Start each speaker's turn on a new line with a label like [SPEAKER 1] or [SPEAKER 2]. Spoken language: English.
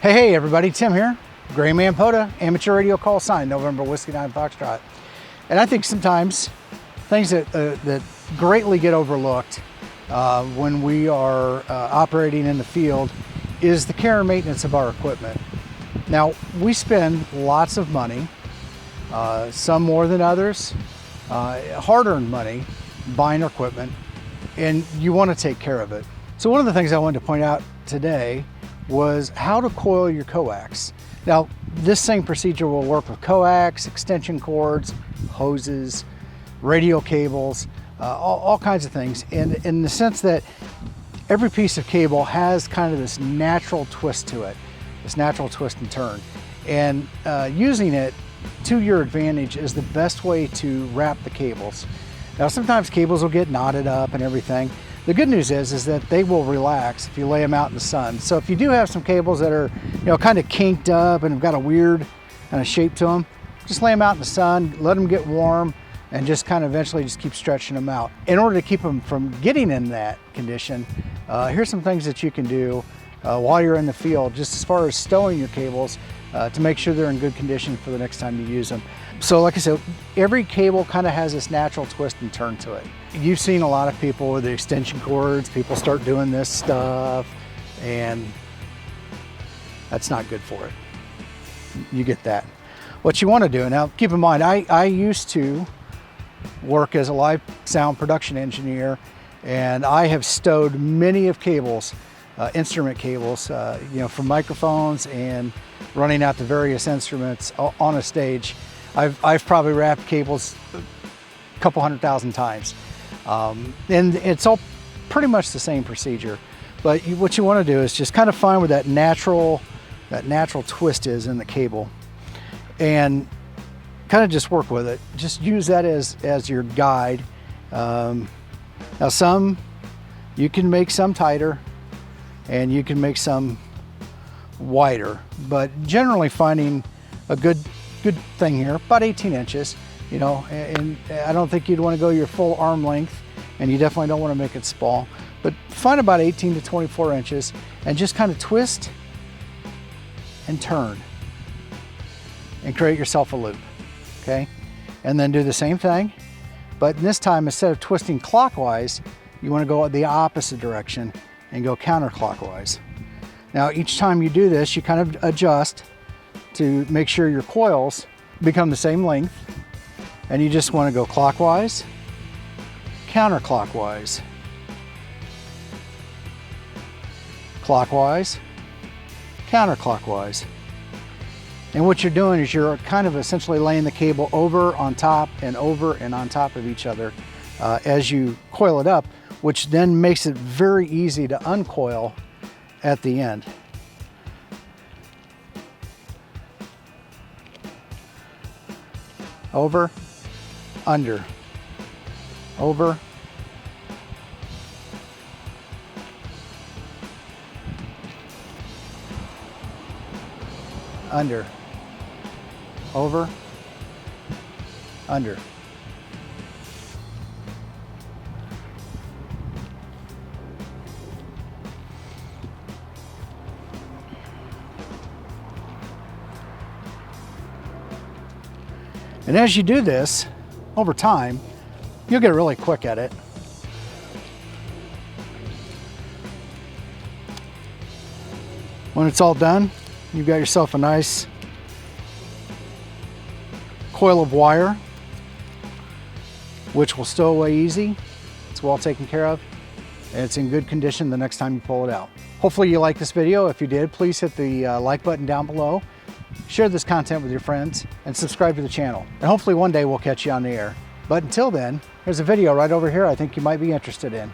[SPEAKER 1] Hey everybody, Tim here. GraymanPOTA, amateur radio call sign, November Whiskey 9 Foxtrot. And I think sometimes things that greatly get overlooked when we are operating in the field is the care and maintenance of our equipment. Now, we spend lots of money, some more than others, hard-earned money buying our equipment, and you want to take care of it. So one of the things I wanted to point out today was how to coil your coax. Now, this same procedure will work with coax, extension cords, hoses, radio cables, all kinds of things. And in the sense that every piece of cable has kind of this natural twist to it, this natural twist and turn. And using it to your advantage is the best way to wrap the cables. Now, sometimes cables will get knotted up and everything. The good news is that they will relax if you lay them out in the sun. So if you do have some cables that are, kind of kinked up and have got a weird kind of shape to them, just lay them out in the sun, let them get warm, and just kind of eventually just keep stretching them out. In order to keep them from getting in that condition, here's some things that you can do while you're in the field, just as far as stowing your cables to make sure they're in good condition for the next time you use them. So like I said, every cable kind of has this natural twist and turn to it. You've seen a lot of people with the extension cords, people start doing this stuff, and that's not good for it. You get that. What you want to do, now keep in mind, I used to work as a live sound production engineer, and I have stowed many of cables, instrument cables, from microphones and running out to various instruments on a stage. I've probably wrapped cables a couple 100,000 times. And it's all pretty much the same procedure. But what you want to do is just kind of find where that natural twist is in the cable and kind of just work with it. Just use that as your guide. Now you can make some tighter and you can make some wider, but generally finding a good thing here, about 18 inches, and I don't think you'd want to go your full arm length, and you definitely don't want to make it small, but find about 18 to 24 inches and just kind of twist and turn and create yourself a loop, okay? And then do the same thing, but this time, instead of twisting clockwise, you want to go the opposite direction and go counterclockwise. Now, each time you do this, you kind of adjust to make sure your coils become the same length, and you just want to go clockwise, counterclockwise, clockwise, counterclockwise. And what you're doing is you're kind of essentially laying the cable over on top and over and on top of each other as you coil it up, which then makes it very easy to uncoil at the end. Over, under, over, under, over, under. And as you do this, over time, you'll get really quick at it. When it's all done, you've got yourself a nice coil of wire, which will stow away easy. It's well taken care of, and it's in good condition the next time you pull it out. Hopefully you liked this video. If you did, please hit the like button down below. Share this content with your friends and subscribe to the channel. And hopefully one day we'll catch you on the air. But until then, there's a video right over here I think you might be interested in.